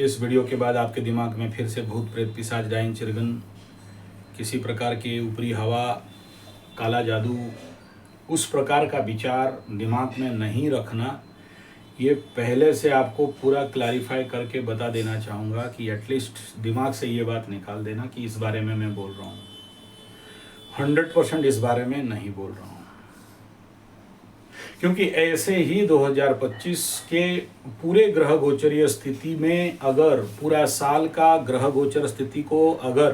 इस वीडियो के बाद आपके दिमाग में फिर से भूत प्रेत पिशाच डायन चिरगन किसी प्रकार के ऊपरी हवा काला जादू उस प्रकार का विचार दिमाग में नहीं रखना, ये पहले से आपको पूरा क्लैरिफाई करके बता देना चाहूँगा कि एटलीस्ट दिमाग से ये बात निकाल देना कि इस बारे में मैं बोल रहा हूँ, 100% इस बारे में नहीं बोल रहा हूँ। क्योंकि ऐसे ही 2025 के पूरे ग्रह गोचरीय स्थिति में अगर पूरा साल का ग्रह गोचर स्थिति को अगर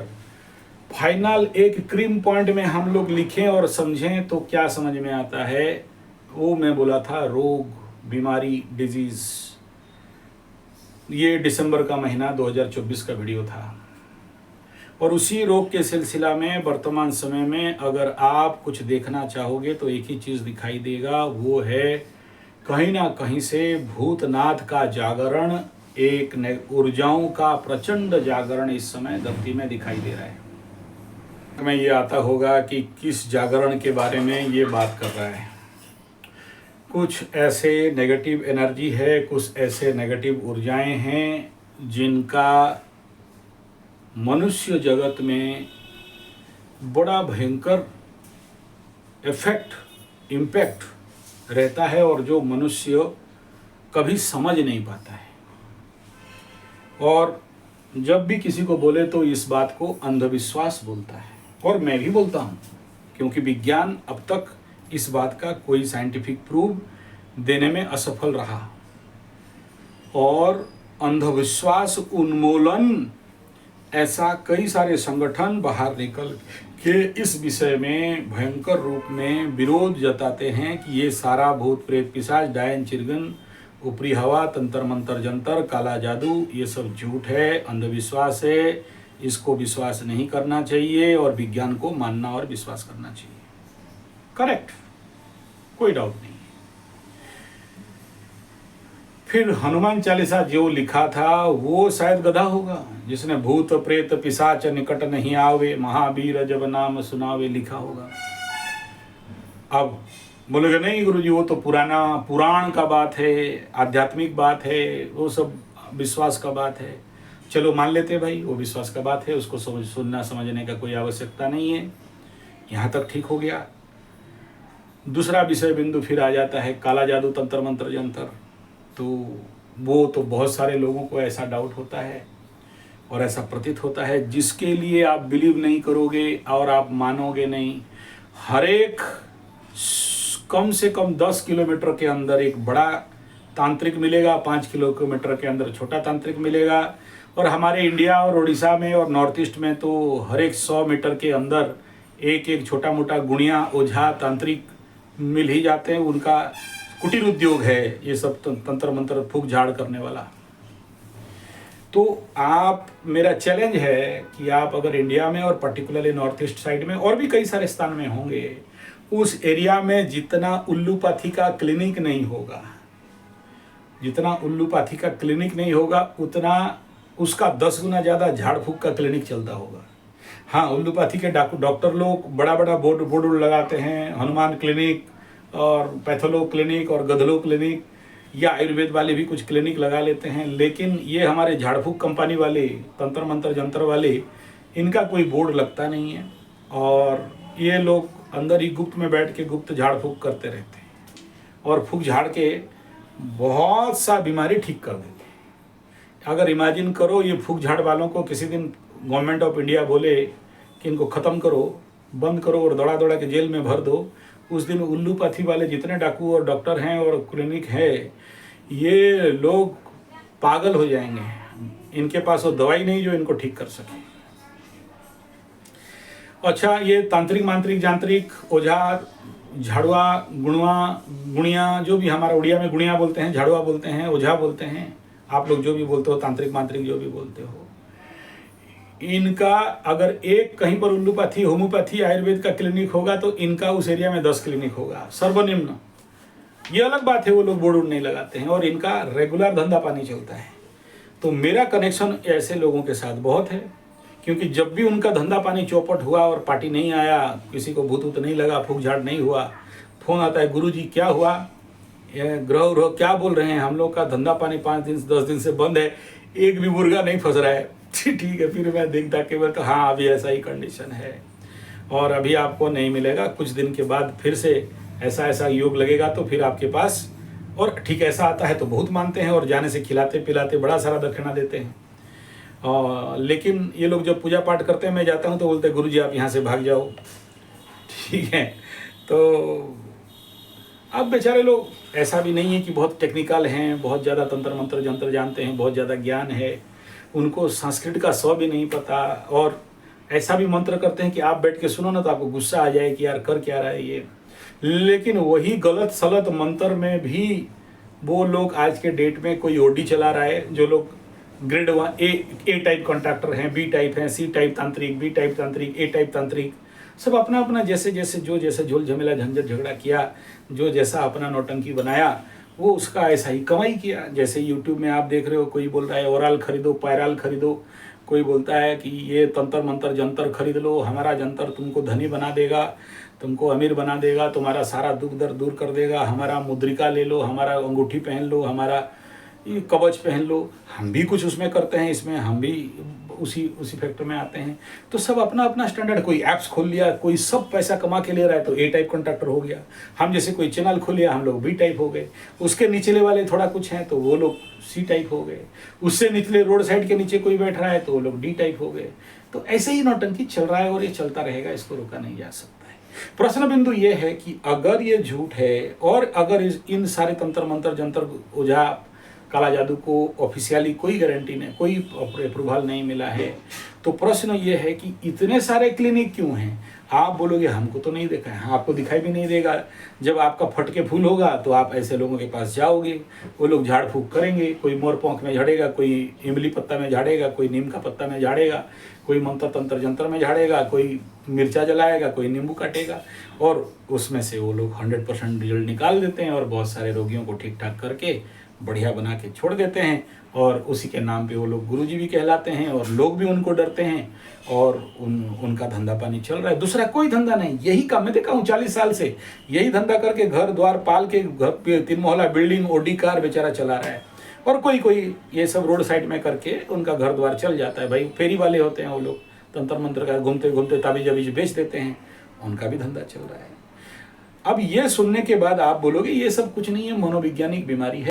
फाइनल एक क्रीम पॉइंट में हम लोग लिखें और समझें तो क्या समझ में आता है, वो मैं बोला था रोग बीमारी डिजीज। ये दिसंबर का महीना 2024 का वीडियो था और उसी रोग के सिलसिला में वर्तमान समय में अगर आप कुछ देखना चाहोगे तो एक ही चीज़ दिखाई देगा, वो है कहीं ना कहीं से भूतनाथ का जागरण, एक ऊर्जाओं का प्रचंड जागरण इस समय धरती में दिखाई दे रहा है। में ये आता होगा कि किस जागरण के बारे में ये बात कर रहा है। कुछ ऐसे नेगेटिव एनर्जी है, कुछ ऐसे नेगेटिव ऊर्जाएं हैं जिनका मनुष्य जगत में बड़ा भयंकर इम्पैक्ट रहता है और जो मनुष्य कभी समझ नहीं पाता है। और जब भी किसी को बोले तो इस बात को अंधविश्वास बोलता है, और मैं भी बोलता हूँ, क्योंकि विज्ञान अब तक इस बात का कोई साइंटिफिक प्रूफ देने में असफल रहा। और अंधविश्वास उन्मूलन ऐसा कई सारे संगठन बाहर निकल के इस विषय में भयंकर रूप में विरोध जताते हैं कि ये सारा भूत प्रेत पिशाच डायन चिरगन ऊपरी हवा तंत्र मंत्र जंतर काला जादू ये सब झूठ है, अंधविश्वास है, इसको विश्वास नहीं करना चाहिए और विज्ञान को मानना और विश्वास करना चाहिए। करेक्ट, कोई डाउट नहीं। फिर हनुमान चालीसा जो लिखा था वो शायद गधा होगा जिसने भूत प्रेत पिशाच निकट नहीं आवे, महावीर जब नाम सुनावे लिखा होगा। अब बोलोगे नहीं गुरुजी वो तो पुराण का बात है, आध्यात्मिक बात है, वो सब विश्वास का बात है। चलो मान लेते भाई, वो विश्वास का बात है, उसको सुनना समझने का कोई आवश्यकता नहीं है, यहाँ तक ठीक हो गया। दूसरा विषय बिंदु फिर आ जाता है काला जादू तंत्र मंत्र जंतर। तो वो तो बहुत सारे लोगों को ऐसा डाउट होता है और ऐसा प्रतीत होता है, जिसके लिए आप बिलीव नहीं करोगे और आप मानोगे नहीं। हर एक कम से कम 10 किलोमीटर के अंदर एक बड़ा तांत्रिक मिलेगा, 5 किलोमीटर के अंदर छोटा तांत्रिक मिलेगा, और हमारे इंडिया और उड़ीसा में और नॉर्थ ईस्ट में तो हर एक 100 मीटर के अंदर एक एक छोटा मोटा गुणिया ओझा तांत्रिक मिल ही जाते हैं। उनका कुटीर उद्योग है ये सब तंत्र मंत्र फूक झाड़ करने वाला। तो आप, मेरा चैलेंज है कि आप अगर इंडिया में और पर्टिकुलरली नॉर्थ ईस्ट साइड में और भी कई सारे स्थान में होंगे, उस एरिया में जितना उल्लूपाथी का क्लिनिक नहीं होगा, जितना उल्लूपाथी का क्लिनिक नहीं होगा उतना उसका 10 गुना ज़्यादा झाड़ फूक का क्लिनिक चलता होगा। हाँ, उल्लूपाथी के डॉक्टर लोग बड़ा बड़ा बोर्ड लगाते हैं, हनुमान क्लिनिक और पैथोलो क्लिनिक और गधलो क्लिनिक, या आयुर्वेद वाले भी कुछ क्लिनिक लगा लेते हैं। लेकिन ये हमारे झाड़ फूक कंपनी वाले, तंत्र मंत्र जंतर वाले, इनका कोई बोर्ड लगता नहीं है और ये लोग अंदर ही गुप्त में बैठ के गुप्त झाड़ फूक करते रहते हैं और फूक झाड़ के बहुत सा बीमारी ठीक कर देते हैं। अगर इमेजिन करो ये फूक झाड़ वालों को किसी दिन गवर्नमेंट ऑफ इंडिया बोले कि इनको ख़त्म करो, बंद करो और दौड़ा दौड़ा के जेल में भर दो, उस दिन उल्लूपाथी वाले जितने डाकू और डॉक्टर हैं और क्लिनिक है, ये लोग पागल हो जाएंगे। इनके पास वो दवाई नहीं जो इनको ठीक कर सके। अच्छा, ये तांत्रिक मांत्रिक यांत्रिक ओझा झाड़ुआ गुणिया जो भी हमारा उड़िया में गुणिया बोलते हैं, झाड़ुआ बोलते हैं, ओझा बोलते हैं, आप लोग जो भी बोलते हो, तांत्रिक मांत्रिक जो भी बोलते हो, इनका अगर एक कहीं पर उल्लूपाथी होम्योपैथी आयुर्वेद का क्लिनिक होगा तो इनका उस एरिया में 10 क्लिनिक होगा सर्वनिम्न। ये अलग बात है, वो लोग बोर्ड नहीं लगाते हैं और इनका रेगुलर धंधा पानी चलता है। तो मेरा कनेक्शन ऐसे लोगों के साथ बहुत है, क्योंकि जब भी उनका धंधा पानी चौपट हुआ और पार्टी नहीं आया, किसी को भूत ऊत नहीं लगा, फूक झाड़ नहीं हुआ, फोन आता है, गुरुजी क्या हुआ, ग्रह क्या बोल रहे हैं, हम लोग का धंधा पानी 5 दिन 10 दिन से बंद है, एक भी मुर्गा नहीं फंस रहा है। ठीक है, फिर मैं देखता कि बोलता हाँ अभी ऐसा ही कंडीशन है और अभी आपको नहीं मिलेगा, कुछ दिन के बाद फिर से ऐसा ऐसा योग लगेगा तो फिर आपके पास। और ठीक ऐसा आता है तो बहुत मानते हैं और जाने से खिलाते पिलाते बड़ा सारा दक्षिणा देते हैं। लेकिन ये लोग जब पूजा पाठ करते हैं, मैं जाता हूँ तो बोलते हैं गुरुजी आप यहाँ से भाग जाओ। ठीक है, तो अब बेचारे लोग ऐसा भी नहीं है कि बहुत टेक्निकल हैं, बहुत ज़्यादा तंत्र मंत्र जंत्र जानते हैं, बहुत ज़्यादा ज्ञान है, उनको संस्कृत का सौ भी नहीं पता। और ऐसा भी मंत्र करते हैं कि आप बैठ के सुनो ना तो आपको गुस्सा आ जाए कि यार कर क्या रहा है ये। लेकिन वही गलत सलत मंत्र में भी वो लोग आज के डेट में कोई ओडी चला रहा है, जो लोग ग्रेड 1 ए टाइप कॉन्ट्रैक्टर हैं, बी टाइप हैं, सी टाइप तांत्रिक, बी टाइप तांत्रिक, ए टाइप तांत्रिक, सब अपना अपना जैसे जैसे जो जैसे झोल झमेला झंझट झगड़ा किया, जो जैसा अपना नौटंकी बनाया वो उसका ऐसा ही कमाई किया। जैसे यूट्यूब में आप देख रहे हो, कोई बोल रहा है ओराल खरीदो, पैराल खरीदो, कोई बोलता है कि ये तंत्र मंत्र जंतर खरीद लो, हमारा जंतर तुमको धनी बना देगा, तुमको अमीर बना देगा, तुम्हारा सारा दुख दर्द दूर कर देगा, हमारा मुद्रिका ले लो, हमारा अंगूठी पहन लो, हमारा ये कवच पहन लो। हम भी कुछ उसमें करते हैं, इसमें हम भी उसी फैक्टर में आते हैं। तो सब अपना अपना स्टैंडर्ड, कोई ऐप्स खोल लिया, कोई सब पैसा कमा के ले रहा है तो ए टाइप कॉन्ट्रैक्टर हो गया। हम जैसे कोई चैनल खोल लिया, हम लोग बी टाइप हो गए। उसके निचले वाले थोड़ा कुछ हैं तो वो लोग सी टाइप हो गए। उससे निचले रोड साइड के नीचे कोई बैठ रहा है तो वो लोग डी टाइप हो गए। तो ऐसे ही नौटंकी चल रहा है और ये चलता रहेगा, इसको रोका नहीं जा सकता है। प्रश्न बिंदु ये है कि अगर ये झूठ है और अगर इन सारे तंत्र मंत्र जंतर ओझा काला जादू को ऑफिशियली कोई गारंटी नहीं, कोई अप्रूवल नहीं मिला है, तो प्रश्न ये है कि इतने सारे क्लिनिक क्यों हैं। आप बोलोगे हमको तो नहीं देखा है, हाँ आपको दिखाई भी नहीं देगा। जब आपका फटके फूल होगा तो आप ऐसे लोगों के पास जाओगे, वो लोग झाड़ फूक करेंगे, कोई मोर पंख में झाड़ेगा, कोई इमली पत्ता में झाड़ेगा, कोई नीम का पत्ता में झाड़ेगा, कोई मंत्र तंत्र जंत्र में झाड़ेगा, कोई मिर्चा जलाएगा, कोई नींबू काटेगा और उसमें से वो लोग 100% रिजल्ट निकाल देते हैं और बहुत सारे रोगियों को ठीक ठाक करके बढ़िया बना के छोड़ देते हैं। और उसी के नाम पे वो लोग गुरुजी भी कहलाते हैं और लोग भी उनको डरते हैं और उनका धंधा पानी चल रहा है। दूसरा कोई धंधा नहीं, यही काम मैं देखा हूँ 40 साल से, यही धंधा करके घर द्वार पाल के घर पे 3 मोहल्ला बिल्डिंग ओडी कार बेचारा चला रहा है। और कोई ये सब रोड साइड में करके उनका घर द्वार चल जाता है। भाई फेरी वाले होते हैं वो लोग, तंत्र मंत्र का घूमते घूमते ताबीज अबीज बेच देते हैं, उनका भी धंधा चल रहा है। अब ये सुनने के बाद आप बोलोगे ये सब कुछ नहीं है, मनोवैज्ञानिक बीमारी है।